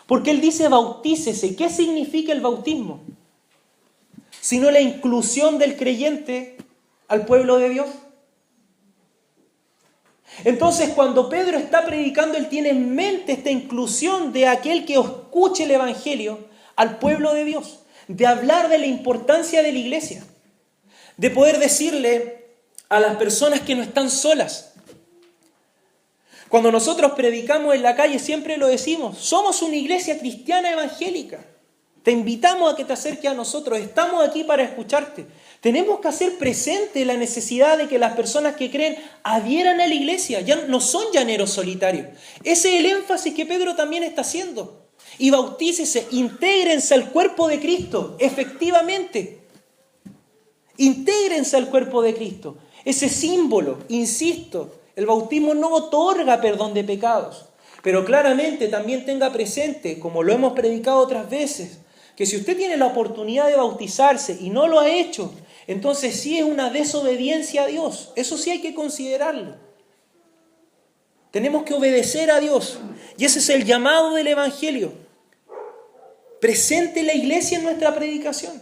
Porque él dice bautícese. ¿Qué significa el bautismo? Sino la inclusión del creyente al pueblo de Dios. Entonces, cuando Pedro está predicando, él tiene en mente esta inclusión de aquel que escuche el Evangelio al pueblo de Dios, de hablar de la importancia de la iglesia, de poder decirle a las personas que no están solas. Cuando nosotros predicamos en la calle siempre lo decimos, somos una iglesia cristiana evangélica. Te invitamos a que te acerques a nosotros, estamos aquí para escucharte. Tenemos que hacer presente la necesidad de que las personas que creen adhieran a la iglesia, ya no son llaneros solitarios. Ese es el énfasis que Pedro también está haciendo. Y bautícese, intégrense al cuerpo de Cristo, efectivamente. Intégrense al cuerpo de Cristo. Ese símbolo, insisto, el bautismo no otorga perdón de pecados. Pero claramente también tenga presente, como lo hemos predicado otras veces, que si usted tiene la oportunidad de bautizarse y no lo ha hecho, entonces sí es una desobediencia a Dios. Eso sí hay que considerarlo. Tenemos que obedecer a Dios. Y ese es el llamado del Evangelio. Presente la iglesia en nuestra predicación.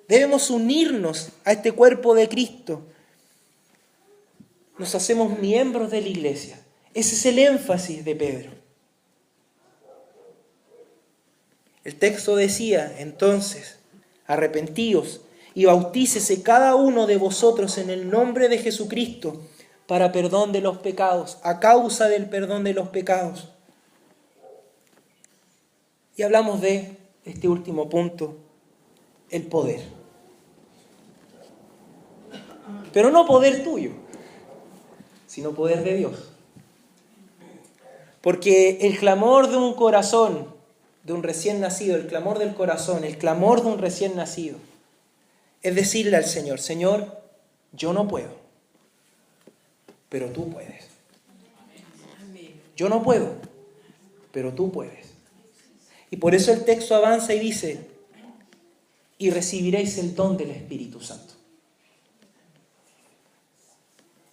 Debemos unirnos a este cuerpo de Cristo. Nos hacemos miembros de la iglesia. Ese es el énfasis de Pedro. El texto decía, entonces, arrepentíos y bautícese cada uno de vosotros en el nombre de Jesucristo para perdón de los pecados, a causa del perdón de los pecados. Y hablamos de este último punto, el poder. Pero no poder tuyo, sino poder de Dios. Porque el clamor de un corazón, de un recién nacido, el clamor del corazón, el clamor de un recién nacido, es decirle al Señor, Señor, yo no puedo, pero tú puedes. Yo no puedo, pero tú puedes. Y por eso el texto avanza y dice, y recibiréis el don del Espíritu Santo.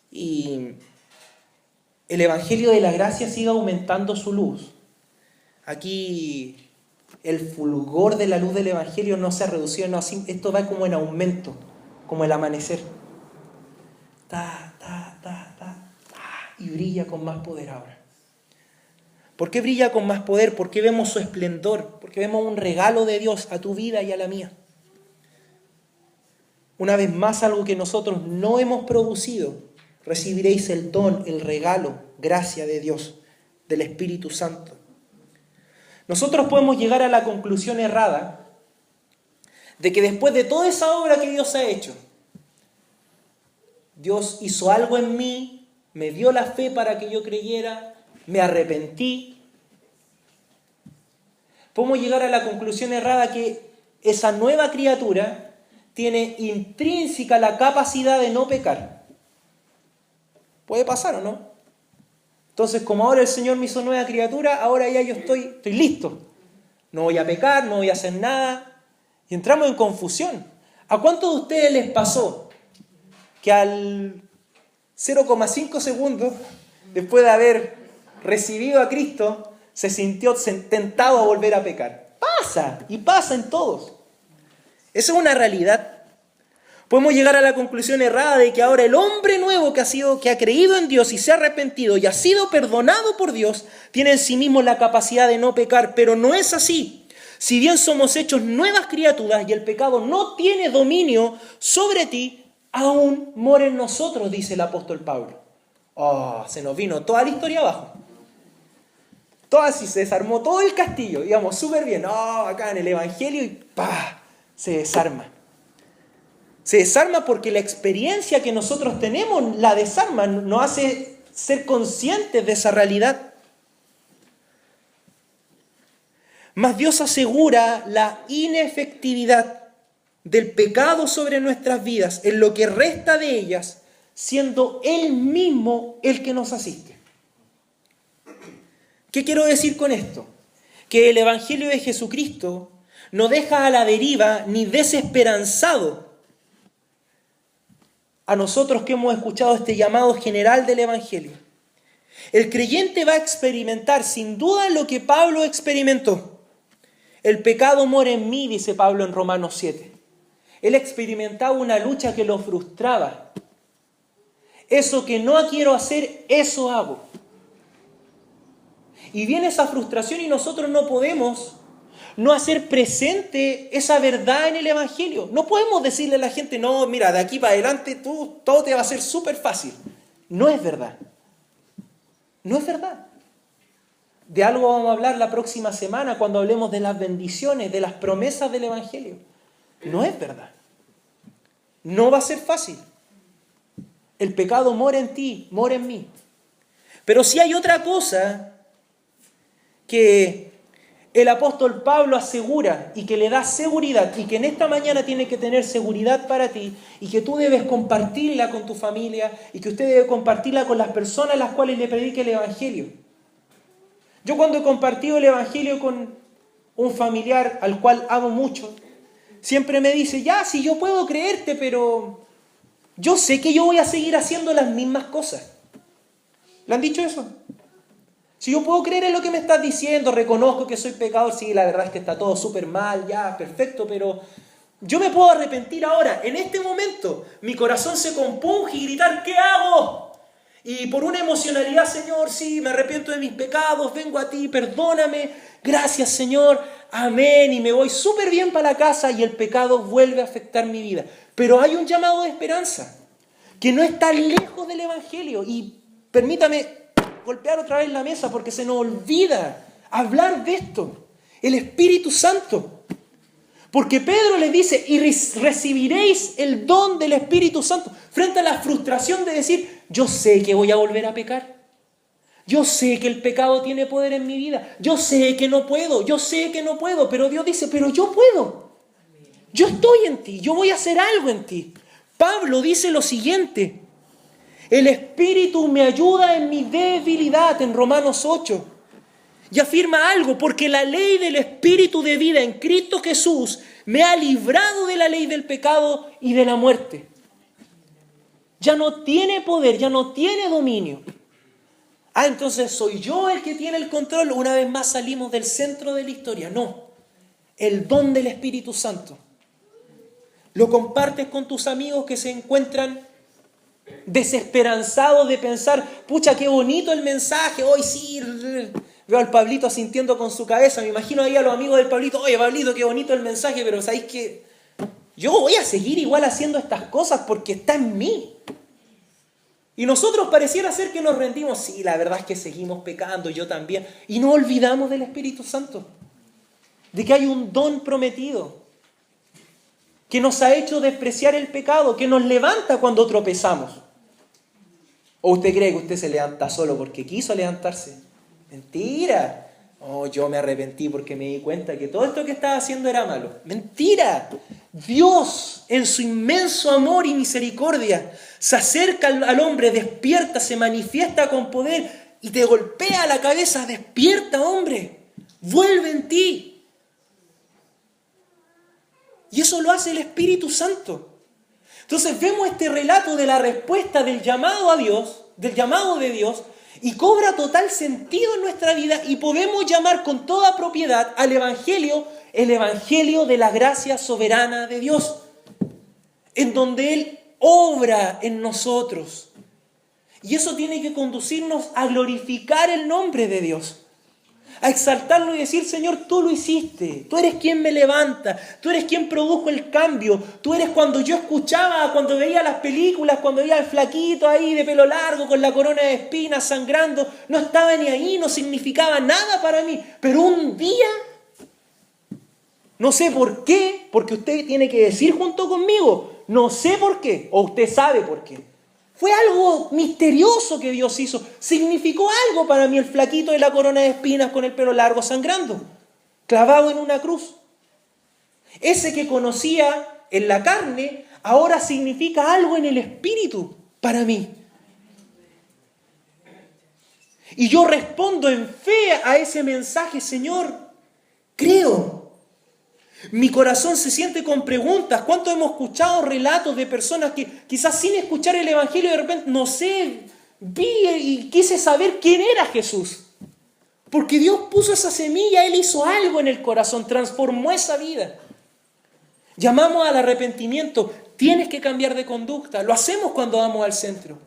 Y el Evangelio de la Gracia sigue aumentando su luz. Aquí el fulgor de la luz del Evangelio no se ha reducido, no, esto va como en aumento, como el amanecer. Y brilla con más poder ahora. ¿Por qué brilla con más poder? Porque vemos su esplendor, porque vemos un regalo de Dios a tu vida y a la mía. Una vez más, algo que nosotros no hemos producido, recibiréis el don, el regalo, gracia de Dios, del Espíritu Santo. Nosotros podemos llegar a la conclusión errada de que después de toda esa obra que Dios ha hecho, Dios hizo algo en mí, me dio la fe para que yo creyera, me arrepentí. Podemos llegar a la conclusión errada que esa nueva criatura tiene intrínseca la capacidad de no pecar. ¿Puede pasar o no? Entonces, como ahora el Señor me hizo nueva criatura, ahora ya yo estoy listo. No voy a pecar, no voy a hacer nada. Y entramos en confusión. ¿A cuántos de ustedes les pasó que al 0,5 segundos, después de haber recibido a Cristo, se sintió tentado a volver a pecar? Pasa, y pasa en todos. Esa es una realidad. Podemos llegar a la conclusión errada de que ahora el hombre nuevo que ha creído en Dios y se ha arrepentido y ha sido perdonado por Dios, tiene en sí mismo la capacidad de no pecar, pero no es así. Si bien somos hechos nuevas criaturas y el pecado no tiene dominio sobre ti, aún mora en nosotros, dice el apóstol Pablo. Oh, se nos vino toda la historia abajo. Todo así, se desarmó todo el castillo, íbamos súper bien. Acá en el Evangelio y ¡pah! Se desarma. Se desarma porque la experiencia que nosotros tenemos la desarma, nos hace ser conscientes de esa realidad. Mas Dios asegura la inefectividad del pecado sobre nuestras vidas en lo que resta de ellas, siendo Él mismo el que nos asiste. ¿Qué quiero decir con esto? Que el Evangelio de Jesucristo no deja a la deriva ni desesperanzado a nosotros que hemos escuchado este llamado general del Evangelio. El creyente va a experimentar sin duda lo que Pablo experimentó. El pecado mora en mí, dice Pablo en Romanos 7. Él experimentaba una lucha que lo frustraba. Eso que no quiero hacer, eso hago. Y viene esa frustración y nosotros no podemos no hacer presente esa verdad en el Evangelio. No podemos decirle a la gente, no, mira, de aquí para adelante todo te va a ser súper fácil. No es verdad. No es verdad. De algo vamos a hablar la próxima semana cuando hablemos de las bendiciones, de las promesas del Evangelio. No es verdad. No va a ser fácil. El pecado mora en ti, mora en mí. Pero si hay otra cosa que el apóstol Pablo asegura y que le da seguridad y que en esta mañana tiene que tener seguridad para ti y que tú debes compartirla con tu familia y que usted debe compartirla con las personas a las cuales le predique el Evangelio. Yo cuando he compartido el Evangelio con un familiar al cual amo mucho, siempre me dice, ya, si yo puedo creerte, pero yo sé que yo voy a seguir haciendo las mismas cosas. ¿Le han dicho eso? Si yo puedo creer en lo que me estás diciendo, reconozco que soy pecador, sí, la verdad es que está todo súper mal, ya, perfecto, pero yo me puedo arrepentir ahora, en este momento, mi corazón se compunge y gritar, ¿qué hago? Y por una emocionalidad, Señor, sí, me arrepiento de mis pecados, vengo a ti, perdóname, gracias, Señor, amén, y me voy súper bien para la casa y el pecado vuelve a afectar mi vida. Pero hay un llamado de esperanza, que no está lejos del Evangelio, y permítame golpear otra vez la mesa porque se nos olvida hablar de esto. El Espíritu Santo. Porque Pedro les dice, y recibiréis el don del Espíritu Santo. Frente a la frustración de decir, yo sé que voy a volver a pecar. Yo sé que el pecado tiene poder en mi vida. Yo sé que no puedo. Pero Dios dice, pero yo puedo. Yo estoy en ti. Yo voy a hacer algo en ti. Pablo dice lo siguiente. El Espíritu me ayuda en mi debilidad, en Romanos 8. Y afirma algo, porque la ley del Espíritu de vida en Cristo Jesús me ha librado de la ley del pecado y de la muerte. Ya no tiene poder, ya no tiene dominio. Entonces soy yo el que tiene el control. Una vez más salimos del centro de la historia. No, el don del Espíritu Santo. Lo compartes con tus amigos que se encuentran desesperanzados de pensar, pucha, qué bonito el mensaje, hoy sí, veo al Pablito asintiendo con su cabeza, me imagino ahí a los amigos del Pablito, oye Pablito, qué bonito el mensaje, pero ¿sabéis qué? Yo voy a seguir igual haciendo estas cosas porque está en mí. Y nosotros pareciera ser que nos rendimos, sí, la verdad es que seguimos pecando, yo también, y no olvidamos del Espíritu Santo, de que hay un don prometido, que nos ha hecho despreciar el pecado, que nos levanta cuando tropezamos. ¿O usted cree que usted se levanta solo porque quiso levantarse? Mentira. Yo me arrepentí porque me di cuenta que todo esto que estaba haciendo era malo. Mentira. Dios, en su inmenso amor y misericordia, se acerca al hombre, despierta, se manifiesta con poder y te golpea la cabeza. Despierta, hombre. Vuelve en ti. Y eso lo hace el Espíritu Santo. Entonces vemos este relato de la respuesta del llamado a Dios, del llamado de Dios, y cobra total sentido en nuestra vida y podemos llamar con toda propiedad al Evangelio, el Evangelio de la gracia soberana de Dios, en donde Él obra en nosotros. Y eso tiene que conducirnos a glorificar el nombre de Dios, a exaltarlo y decir, Señor, tú lo hiciste, tú eres quien me levanta, tú eres quien produjo el cambio, tú eres cuando yo escuchaba, cuando veía las películas, cuando veía al flaquito ahí de pelo largo con la corona de espinas sangrando, no estaba ni ahí, no significaba nada para mí, pero un día, no sé por qué, porque usted tiene que decir junto conmigo, no sé por qué, o usted sabe por qué. Fue algo misterioso que Dios hizo. Significó algo para mí el flaquito de la corona de espinas con el pelo largo sangrando, clavado en una cruz. Ese que conocía en la carne, ahora significa algo en el espíritu para mí. Y yo respondo en fe a ese mensaje, Señor, creo. Mi corazón se siente con preguntas. ¿Cuánto hemos escuchado relatos de personas que quizás sin escuchar el Evangelio de repente, no sé, vi y quise saber quién era Jesús? Porque Dios puso esa semilla, Él hizo algo en el corazón, transformó esa vida. Llamamos al arrepentimiento, tienes que cambiar de conducta. Lo hacemos cuando vamos al centro.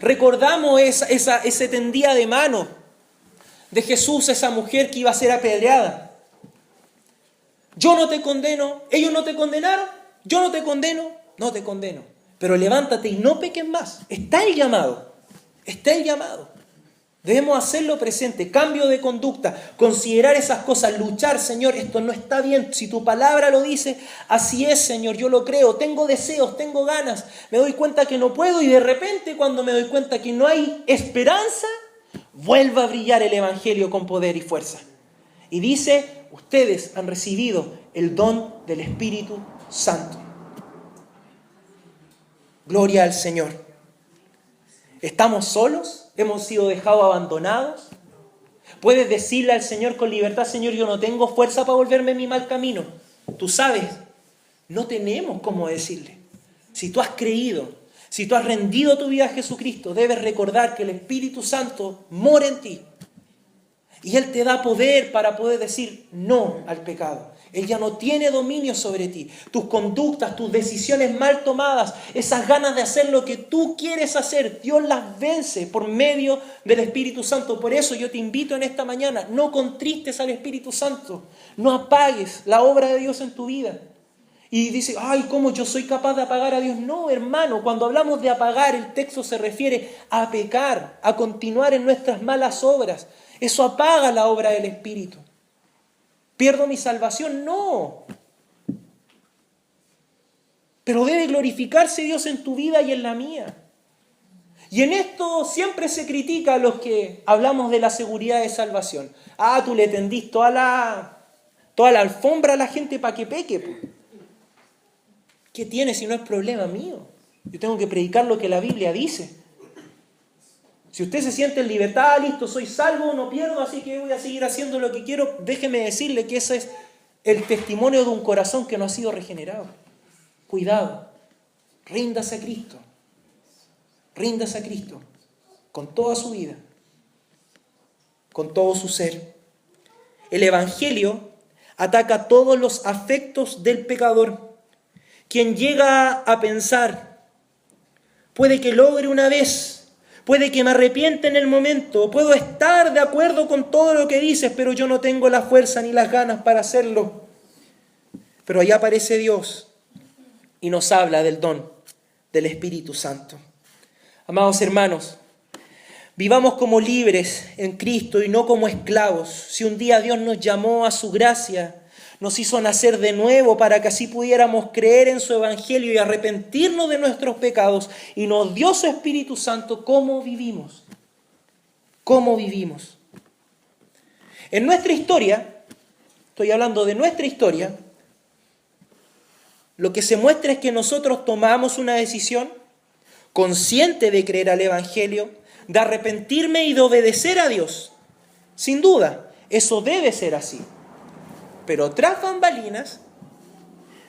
Recordamos ese tendida de mano de Jesús, esa mujer que iba a ser apedreada. Yo no te condeno, ellos no te condenaron, yo no te condeno, no te condeno. Pero levántate y no peques más. Está el llamado, está el llamado. Debemos hacerlo presente, cambio de conducta, considerar esas cosas, luchar, Señor, esto no está bien. Si tu palabra lo dice, así es, Señor, yo lo creo, tengo deseos, tengo ganas, me doy cuenta que no puedo y de repente cuando me doy cuenta que no hay esperanza, vuelve a brillar el Evangelio con poder y fuerza. Y dice, ustedes han recibido el don del Espíritu Santo. Gloria al Señor. ¿Estamos solos? ¿Hemos sido dejados abandonados? Puedes decirle al Señor con libertad, Señor, yo no tengo fuerza para volverme en mi mal camino. Tú sabes, no tenemos cómo decirle. Si tú has creído, si tú has rendido tu vida a Jesucristo, debes recordar que el Espíritu Santo mora en ti. Y Él te da poder para poder decir no al pecado. Él ya no tiene dominio sobre ti. Tus conductas, tus decisiones mal tomadas, esas ganas de hacer lo que tú quieres hacer, Dios las vence por medio del Espíritu Santo. Por eso yo te invito en esta mañana, no contristes al Espíritu Santo. No apagues la obra de Dios en tu vida. Y dice, ay, ¿cómo yo soy capaz de apagar a Dios? No, hermano, cuando hablamos de apagar, el texto se refiere a pecar, a continuar en nuestras malas obras. Eso apaga la obra del Espíritu. ¿Pierdo mi salvación? No. Pero debe glorificarse Dios en tu vida y en la mía. Y en esto siempre se critica a los que hablamos de la seguridad de salvación. Ah, tú le tendís toda la alfombra a la gente para que peque. Pues. ¿Qué tiene si no es problema mío? Yo tengo que predicar lo que la Biblia dice. Si usted se siente en libertad, listo, soy salvo, no pierdo, así que voy a seguir haciendo lo que quiero, déjeme decirle que ese es el testimonio de un corazón que no ha sido regenerado. Cuidado, ríndase a Cristo. Ríndase a Cristo con toda su vida, con todo su ser. El Evangelio ataca todos los afectos del pecador. Quien llega a pensar, puede que logre una vez, puede que me arrepienta en el momento, puedo estar de acuerdo con todo lo que dices, pero yo no tengo la fuerza ni las ganas para hacerlo. Pero allá aparece Dios y nos habla del don del Espíritu Santo. Amados hermanos, vivamos como libres en Cristo y no como esclavos. Si un día Dios nos llamó a su gracia, nos hizo nacer de nuevo para que así pudiéramos creer en su Evangelio y arrepentirnos de nuestros pecados, y nos dio su Espíritu Santo, ¿cómo vivimos? ¿Cómo vivimos? En nuestra historia, estoy hablando de nuestra historia, lo que se muestra es que nosotros tomamos una decisión consciente de creer al Evangelio, de arrepentirme y de obedecer a Dios. Sin duda, eso debe ser así. Pero tras bambalinas,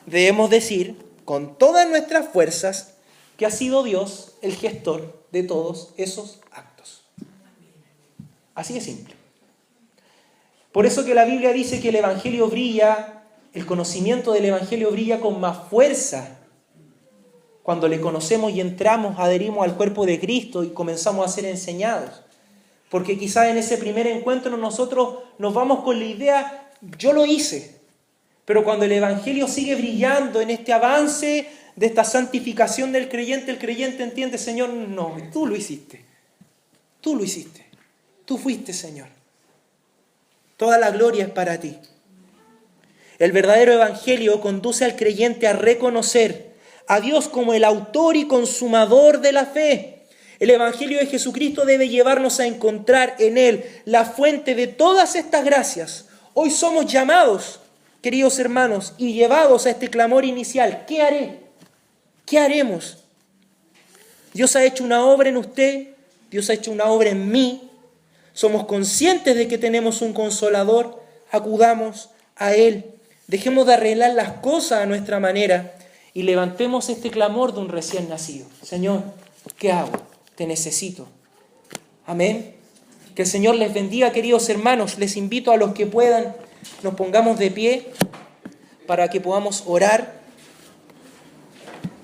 debemos decir con todas nuestras fuerzas que ha sido Dios el gestor de todos esos actos. Así de simple. Por eso que la Biblia dice que el Evangelio brilla, el conocimiento del Evangelio brilla con más fuerza cuando le conocemos y entramos, adherimos al cuerpo de Cristo y comenzamos a ser enseñados. Porque quizás en ese primer encuentro nosotros nos vamos con la idea, yo lo hice. Pero cuando el Evangelio sigue brillando en este avance de esta santificación del creyente, el creyente entiende, Señor, no, tú lo hiciste. Tú lo hiciste. Tú fuiste, Señor. Toda la gloria es para ti. El verdadero Evangelio conduce al creyente a reconocer a Dios como el autor y consumador de la fe. El Evangelio de Jesucristo debe llevarnos a encontrar en Él la fuente de todas estas gracias. Hoy somos llamados, queridos hermanos, y llevados a este clamor inicial. ¿Qué haré? ¿Qué haremos? Dios ha hecho una obra en usted, Dios ha hecho una obra en mí. Somos conscientes de que tenemos un consolador, acudamos a Él. Dejemos de arreglar las cosas a nuestra manera y levantemos este clamor de un recién nacido. Señor, ¿qué hago? Te necesito. Amén. Que el Señor les bendiga, queridos hermanos. Les invito a los que puedan, nos pongamos de pie para que podamos orar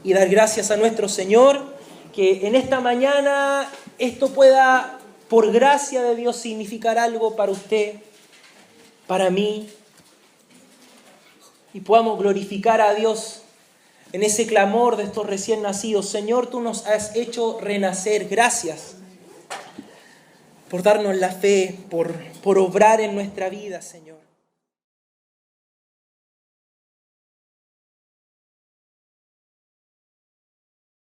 y dar gracias a nuestro Señor. Que en esta mañana esto pueda, por gracia de Dios, significar algo para usted, para mí, y podamos glorificar a Dios en ese clamor de estos recién nacidos. Señor, tú nos has hecho renacer. Gracias por darnos la fe, por obrar en nuestra vida, Señor.